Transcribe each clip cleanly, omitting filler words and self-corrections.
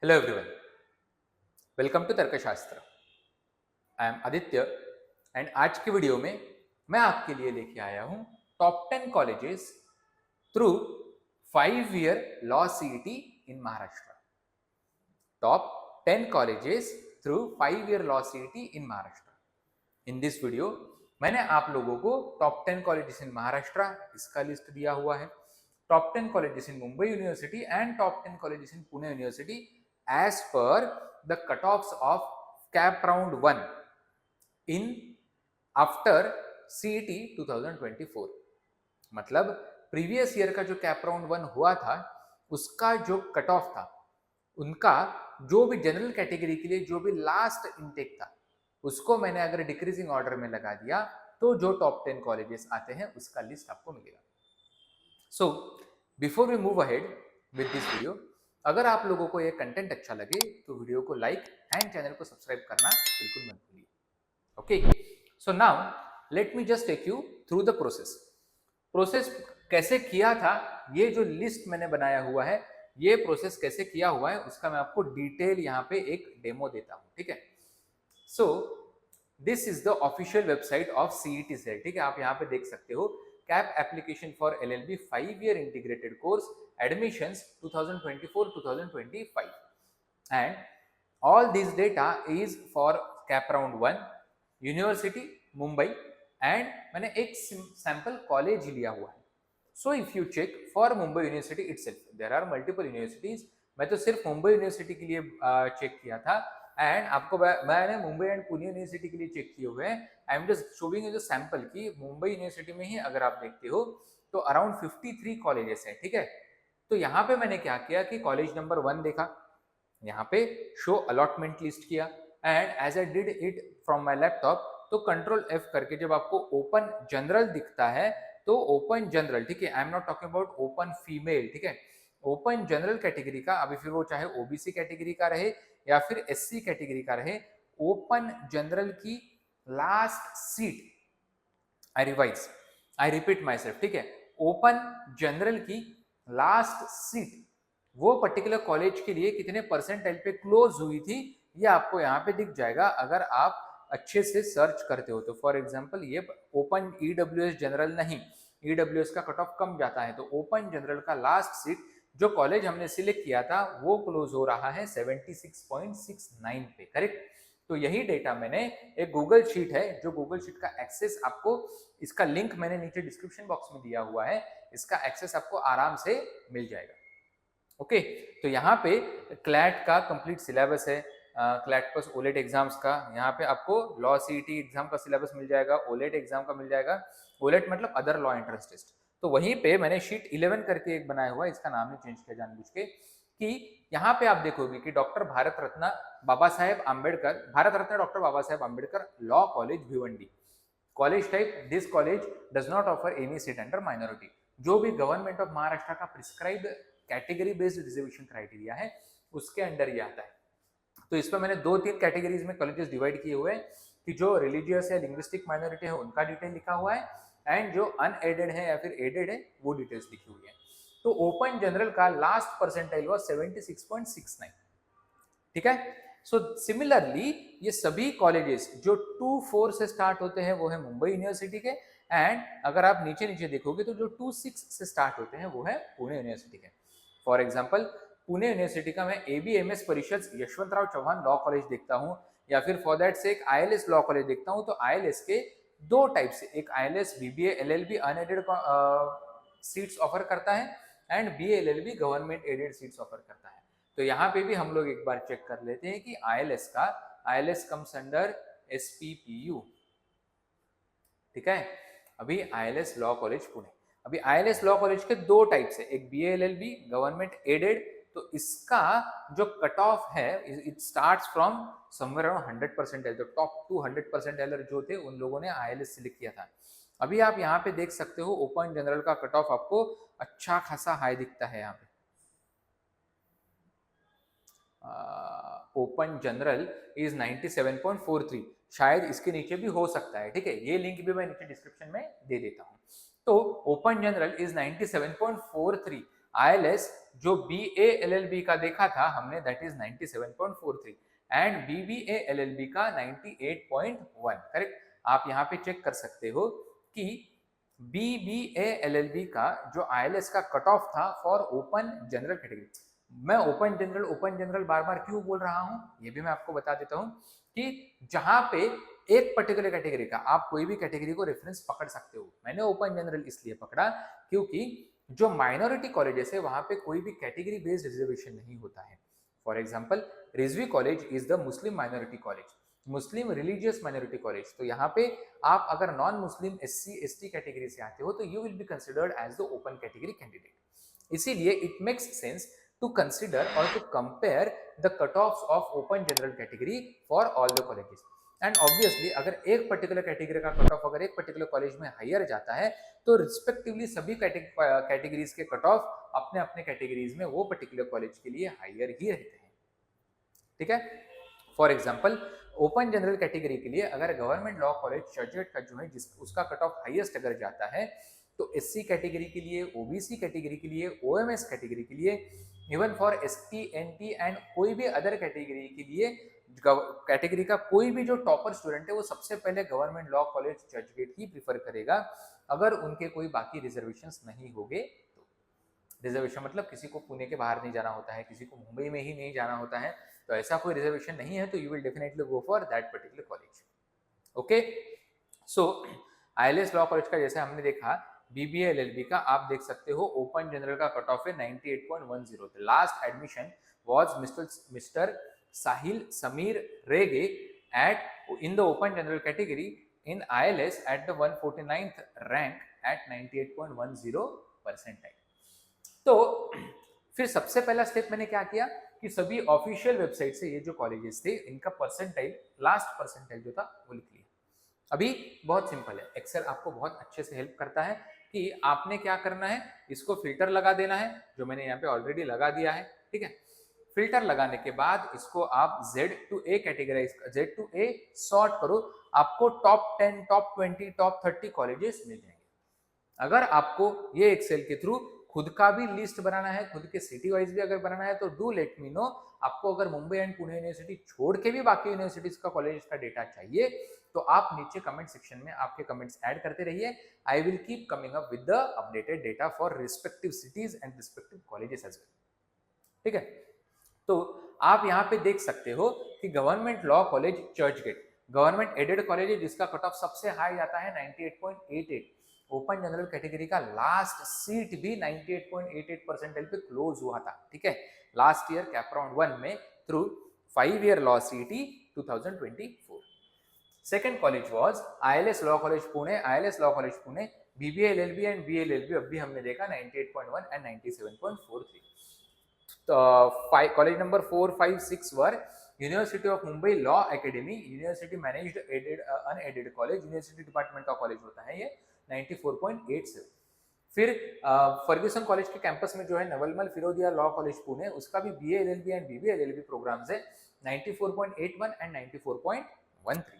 Hello everyone, welcome to तर्कशास्त्र। I am Aditya and आज की वीडियो में मैं आपके लिए लेके आया हूं top 10 colleges through 5 year law CET in Maharashtra. Top 10 colleges through 5 year law CET in Maharashtra. In this video मैंने आप लोगों को टॉप 10 कॉलेजेस इन महाराष्ट्र इसका लिस्ट दिया हुआ है, top 10 colleges in Mumbai university and top 10 colleges in Pune university as per the cutoffs of cap round 1 in after CET 2024। मतलब previous year का जो कैप राउंड 1 हुआ था उसका जो कट ऑफ था, उनका जो भी जनरल कैटेगरी के लिए जो भी लास्ट इनटेक था उसको मैंने अगर डिक्रीजिंग ऑर्डर में लगा दिया तो जो टॉप 10 कॉलेजेस आते हैं उसका लिस्ट आपको मिलेगा। So before we move ahead with this video, अगर आप लोगों को ये कंटेंट अच्छा लगे तो वीडियो को लाइक एंड चैनल को सब्सक्राइब करना बिल्कुल मत भूलिए। Okay, so now let me just take you through the process कैसे किया था। ये जो लिस्ट मैंने बनाया हुआ है, ये प्रोसेस कैसे किया हुआ है उसका मैं आपको डिटेल यहाँ पे एक डेमो देता हूँ, ठीक है। So this is the official website of CET cell, ठीक है। आप यहाँ पे देख सकते हो CAP application for LLB 5 year integrated course admissions 2024-2025 and all this data is for CAP round 1 university Mumbai and मैंने एक सैंपल कॉलेज लिया हुआ है। So if you check for Mumbai university itself, there are multiple universities, मैं तो सिर्फ Mumbai university के लिए चेक किया था एंड आपको मैंने मुंबई एंड पुणे यूनिवर्सिटी के लिए चेक किए हुए हैं। I am just showing you the sample की मुंबई यूनिवर्सिटी में ही अगर आप देखते हो तो अराउंड 53 कॉलेजेस हैं, ठीक है। तो यहाँ पे मैंने क्या किया कि कॉलेज नंबर 1 देखा, यहाँ पे शो अलॉटमेंट लिस्ट किया and as I did it from my laptop, तो कंट्रोल F करके जब आपको ओपन जनरल दिखता है तो ओपन जनरल, ठीक है, I am not talking about open female, ठीक है, ओपन जनरल कैटेगरी का, अभी फिर वो चाहे ओबीसी कैटेगरी का रहे या फिर एससी कैटेगरी का रहे, ओपन जनरल की last seat, I revise, I repeat my self, ठीक है, ओपन जनरल की लास्ट सीट वो पर्टिकुलर कॉलेज के लिए कितने परसेंटाइल पे क्लोज हुई थी ये आपको यहाँ पे दिख जाएगा अगर आप अच्छे से सर्च करते हो तो। फॉर एग्जांपल ये ओपन ईडब्ल्यूएस जनरल नहीं, ईडब्ल्यूएस का कट ऑफ कम जाता है, तो ओपन जनरल का लास्ट सीट जो कॉलेज हमने सिलेक्ट किया था वो क्लोज हो रहा है 76.69 पे, करेक्ट। तो यही डेटा मैंने, एक गूगल शीट है जो गूगल शीट का एक्सेस आपको, इसका लिंक मैंने नीचे डिस्क्रिप्शन बॉक्स में दिया हुआ है, इसका एक्सेस आपको आराम से मिल जाएगा। ओके, तो यहाँ पे क्लैट का कंप्लीट सिलेबस है, क्लैट प्लस ओलेट एग्जाम्स का, यहाँ पे आपको लॉ सीईटी एग्जाम का सिलेबस मिल जाएगा, ओलेट एग्जाम का मिल जाएगा, ओलेट मतलब अदर लॉ एंट्रेंस टेस्ट। तो वहीं पे मैंने शीट 11 करके एक बनाया हुआ है, इसका नाम नहीं चेंज किया जानबूझ के, कि यहाँ पे आप देखोगे कि doctor Bharat Ratna Baba Saheb Ambedkar, Bharat Ratna doctor Baba Saheb Ambedkar law college Bhiwandi, college type this college does not offer any seat under minority, जो भी गवर्नमेंट ऑफ महाराष्ट्र का prescribe category based reservation criteria है उसके अंडर ये आता है। तो इस पर मैंने 2-3 कैटेगरीज में कॉलेजेस डिवाइड किए हुए हैं कि जो रिलीजियस या लिंग्विस्टिक माइनॉरिटी है उनका डिटेल लिखा हुआ है एंड जो अनएडेड है या फिर एडेड है वो डिटेल्स लिखी हुई है। तो ओपन जनरल का लास्ट परसेंटाइल वाज 76.69, ठीक है। सो सिमिलरली ये सभी कॉलेजेस जो 2-4 से स्टार्ट होते हैं वो है मुंबई यूनिवर्सिटी के, एंड अगर आप नीचे नीचे देखोगे तो जो 2-6 से स्टार्ट होते हैं वो है पुणे यूनिवर्सिटी के। फॉर एग्जाम्पल पुणे यूनिवर्सिटी का मैं ABMS परिषद यशवंतराव चौहान लॉ कॉलेज देखता हूँ, या फिर फॉर दैट से एक ILS लॉ कॉलेज देखता हूँ, तो ILS के दो टाइप से, एक ILS BBA LLB unaided seats offer करता है and BA LLB government aided seats offer करता है। तो यहाँ पे भी हम लोग एक बार चेक कर लेते हैं कि ILS कम्स अंडर SPPU, ठीक है। अभी ILS लॉ कॉलेज पुणे, अभी ILS लॉ कॉलेज के दो टाइप से, एक BA LLB गवर्नमेंट एडेड, तो इसका जो कट ऑफ है it starts from somewhere around 100%, जो टॉप 200% जो थे उन लोगों ने ILS सिलेक्ट किया था। अभी आप यहाँ पे देख सकते हो ओपन जनरल का कट ऑफ आपको अच्छा खासा हाई दिखता है यहाँ पे, ओपन जनरल इज 97.43, शायद इसके नीचे भी हो सकता है, ठीक है, ये लिंक भी मैं नीचे डिस्क्रिप्शन में दे देता हूँ। तो ओपन जनरल इज 97.43 ILS जो BA LLB का देखा था हमने, that is 97.43 and BBA LLB का 98.1। करेक्ट, आप यहाँ पे चेक कर सकते हो कि BBA LLB का जो ILS का कट ऑफ था फॉर ओपन जनरल कैटेगरी, मैं ओपन जनरल बार बार क्यों बोल रहा हूं ये भी मैं आपको बता देता हूं कि जहां पे एक पर्टिकुलर कैटेगरी का, आप कोई भी कैटेगरी को रेफरेंस पकड़ सकते हो, मैंने ओपन जनरल इसलिए पकड़ा क्योंकि जो माइनॉरिटी कॉलेजेस है वहां पे कोई भी कैटेगरी बेस्ड रिजर्वेशन नहीं होता है। For example Rizvi college is the Muslim minority college, Muslim religious minority college, तो यहाँ पे आप अगर non Muslim SC ST category से आते हो तो you will be considered as the open category candidate. इसीलिए it makes sense to consider or to compare the cutoffs of open general category for all the colleges, and obviously अगर एक particular category का cut of अगर एक particular college में higher जाता है तो रिस्पेक्टिवली सभी कैटेगरीज के कट ऑफ अपने अपने कैटेगरीज में वो पर्टिकुलर कॉलेज के लिए हायर ही रहते हैं। ठीक है, for example open general category के लिए अगर गवर्नमेंट लॉ कॉलेज चर्चगेट का जो है उसका कट ऑफ हाईएस्ट अगर जाता है तो SC कैटेगरी के लिए, OBC कैटेगरी के लिए, OMS कैटेगरी के लिए, even for ST NT and कोई भी अदर कैटेगरी के लिए कैटेगरी का कोई भी जो टॉपर स्टूडेंट है वो सबसे पहले गवर्नमेंट लॉ कॉलेज चर्चगेट ही प्रीफर करेगा अगर उनके कोई बाकी रिजर्वेशंस नहीं होंगे तो। रिजर्वेशन मतलब किसी को पुणे के बाहर नहीं जाना होता है, किसी को मुंबई में ही नहीं जाना होता है, तो ऐसा कोई रिजर्वेशन नहीं है तो you will definitely go for that particular college. Okay, so ILS law college का जैसे हमने देखा, BBA LLB का आप देख सकते हो ओपन जनरल का कट ऑफ है 98.10। The last admission was mister Sahil Samir Rege at in the open general category in ILS at the 149th rank at 98.10 percentile. तो फिर सबसे पहला स्टेप मैंने क्या किया कि सभी ऑफिशियल वेबसाइट से ये जो कॉलेजेस थे इनका परसेंटाइल, लास्ट परसेंटाइल जो था वो लिख लिया। अभी बहुत सिंपल है, एक्सेल आपको बहुत अच्छे से हेल्प करता है कि आपने क्या करना है, इसको फिल्टर लगा देना है जो मैंने यहाँ पे ऑलरेडी लगा दिया है। ठीक है, फिल्टर लगाने के बाद इसको आप Z to A categorize, Z to A sort करो, आपको टॉप 10, टॉप 20, टॉप 30 कॉलेजेस मिल जाएंगे। अगर आपको ये एक्सेल के थ्रू खुद का भी लिस्ट बनाना है, खुद के सिटी वाइज भी अगर बनाना है तो डू लेट मी नो। आपको अगर मुंबई एंड पुणे यूनिवर्सिटी छोड़ के भी बाकी यूनिवर्सिटीज का कॉलेज का डेटा चाहिए तो आप नीचे कमेंट सेक्शन में आपके कमेंट्स ऐड करते रहिए। I will keep coming up with the updated data for respective cities and respective colleges as well. ठीक है, तो आप यहाँ पे देख सकते हो कि government law college Churchgate, government aided college है जिसका कट ऑफ सबसे हाई जाता है 98.88। ओपन जनरल कैटेगरी का लास्ट सीट भी 98.88 परसेंटाइल पे क्लोज हुआ था। ठीक है, लास्ट ईयर कैप राउंड 1 में through 5 year law CET 2024। Second college was ILS law college Pune, ILS law college Pune, BBA LLB and BA LLB अभी हमने देखा 98.1 and 97.43। College number 4, 5, 6 were university of Mumbai law academy, university managed aided unaided college, university department का college होता है ये, 94.87। फिर Fergusson college के campus में जो है नवलमल फिरोदिया लॉ कॉलेज पुणे, उसका भी BA LLB and BBA LLB programmes है, 94.81 and 94.13।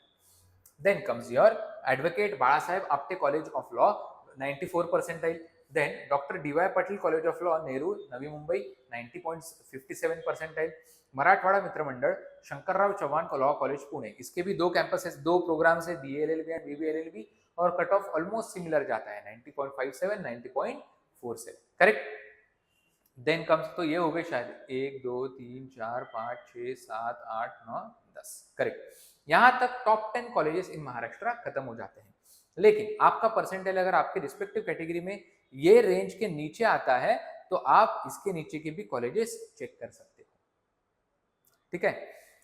Then comes your advocate Bala Saheb Apte college of law 94 percentile, then doctor DY Patil college of law Nerul Navi Mumbai 90.57 percentile, Marathwada Mitra Mandal Shankarrao Chauhan law college Pune, इसके भी 2 कैंपसेस, 2 प्रोग्राम्स है, BA LLB and BBA LLB, और cut off almost similar जाता है 90.57, 90.47। Correct, then comes, तो ये हो गए शायद 1 2 3 4 5 6 7 8 9 10। करेक्ट, यहां तक टॉप 10 कॉलेजेस इन महाराष्ट्र खत्म हो जाते हैं। लेकिन आपका परसेंटाइल अगर आपके रिस्पेक्टिव कैटेगरी में ये रेंज के नीचे आता है तो आप इसके नीचे के भी कॉलेजेस चेक कर सकते हो। ठीक है,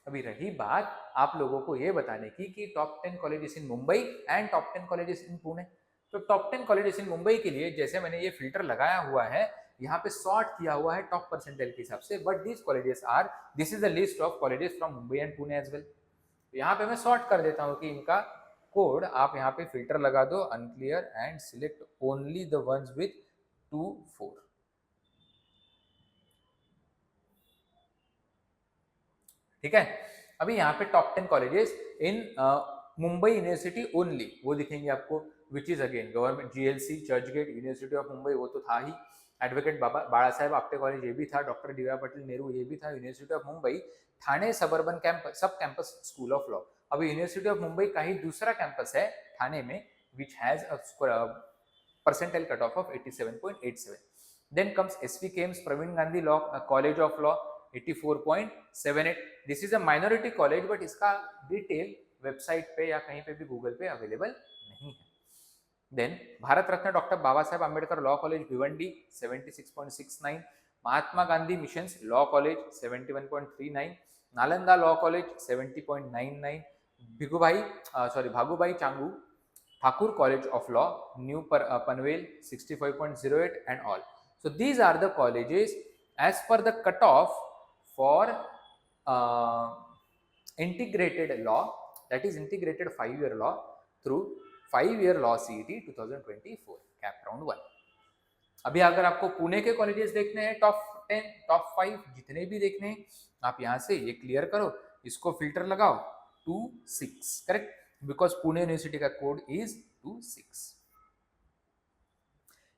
अभी रही बात आप लोगों को ये बताने की कि top 10 colleges in Mumbai and top 10 colleges in Pune. तो टॉप 10 कॉलेजेस इन मुंबई के लिए जैसे मैंने ये फिल्टर लगाया हुआ है, यहाँ पे सॉर्ट किया हुआ है टॉप परसेंटाइल के हिसाब से, but this colleges are, this is the list of colleges from Mumbai and Pune as well. यहाँ पे मैं सॉर्ट कर देता हूँ कि इनका कोड, आप यहाँ पे फिल्टर लगा दो unclear and select only the ones with 2 4। ठीक है, अभी यहाँ पे top 10 colleges in Mumbai university only वो दिखेंगे आपको, which is again government GLC Churchgate, university of Mumbai वो तो था ही, एडवोकेट बाला साहेब आपटे कॉलेज ये भी था, डॉक्टर डी.वाई. पाटिल नेहरू ये भी था, university of Mumbai Thane suburban campus सब कैंपस स्कूल ऑफ लॉ। अभी यूनिवर्सिटी ऑफ मुंबई का ही दूसरा कैंपस है ठाणे में which has a percentile cutoff of 87.87. Then comes SV Kems Praveen Gandhi Law College of Law 84.78. This is a minority college but इसका detail website पे या कहीं पे भी गूगल पे अवेलेबल नहीं है। Then Bharat Ratna doctor Baba Saheb Ambedkar law college Bhiwandi 76.69, Mahatma Gandhi mission law college 71.39, Nalanda law college 70.99, Bhagubhai Changu Thakur College of Law, New Panvel 65.08 and all. So these are the colleges as per the cutoff for integrated law, that is integrated 5-year law through 5-year law CET 2024 cap round 1. अभी अगर आपको पुणे के colleges देखने हैं top 10 top 5 जितने भी देखने हैं आप यहाँ से ये क्लियर करो, इसको फिल्टर लगाओ 26 करेक्ट, बिकॉज पुणे यूनिवर्सिटी का कोड इज 26।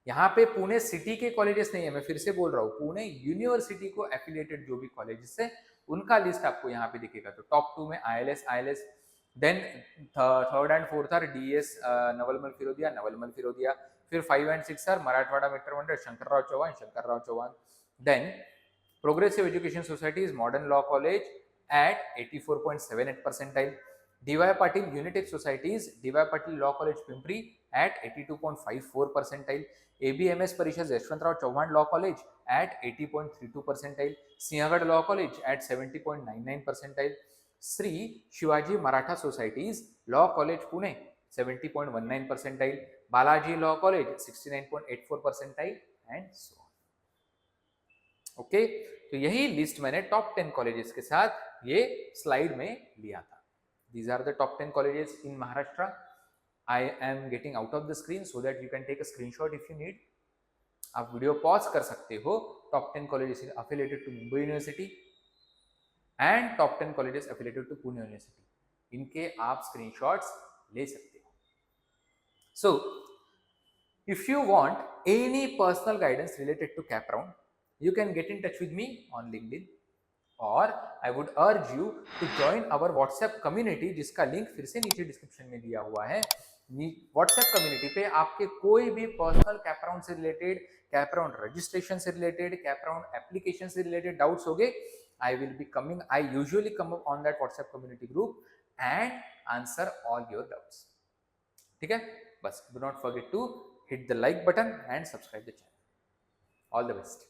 यहाँ पे पुणे सिटी के कॉलेजेस नहीं है, मैं फिर से बोल रहा हूँ, पुणे यूनिवर्सिटी को एफिलिएटेड जो भी कॉलेजेस है उनका लिस्ट आपको यहाँ पे दिखेगा। तो टॉप 2 में ILS, then third and fourth are DS Navalmal Firodia, फिर 5 and 6 are Marathwada Mitra Mandal Shankarrao Chavan, then progressive education societies modern law college at 84.78 percentile, D.Y. Patil Unitech Societies, D.Y. Patil Law College Pimpri at 82.54 percentile, ABMS Parishad Yashwantrao Chauhan Law College at 80.32 percentile, Sinhagad Law College at 70.99 percentile, Sri Shivaji Maratha Societies Law College Pune 70.19 percentile, Balaji Law College 69.84 percentile and so on. Okay तो यही list मैंने top 10 colleges के साथ ये slide में लिया था। These are the top 10 colleges in Maharashtra. I am getting out of the screen so that you can take a screenshot if you need. आप वीडियो पॉज कर सकते हो। Top 10 colleges affiliated to Mumbai university and top 10 colleges affiliated to Pune university, इनके आप screenshots ले सकते हो। So if you want any personal guidance related to cap round, you can get in touch with me on LinkedIn, और I would urge you to join our WhatsApp community जिसका link फिर से नीचे description में दिया हुआ है। WhatsApp community पे आपके कोई भी पर्सनल कैप राउंड से रिलेटेड, कैप राउंड रजिस्ट्रेशन से रिलेटेड, कैप राउंड एप्लीकेशन से रिलेटेड डाउट्स होंगे, I usually come up on that WhatsApp community group and answer all your doubts. ठीक है, बस do not forget to hit the like button and subscribe the channel. All the best.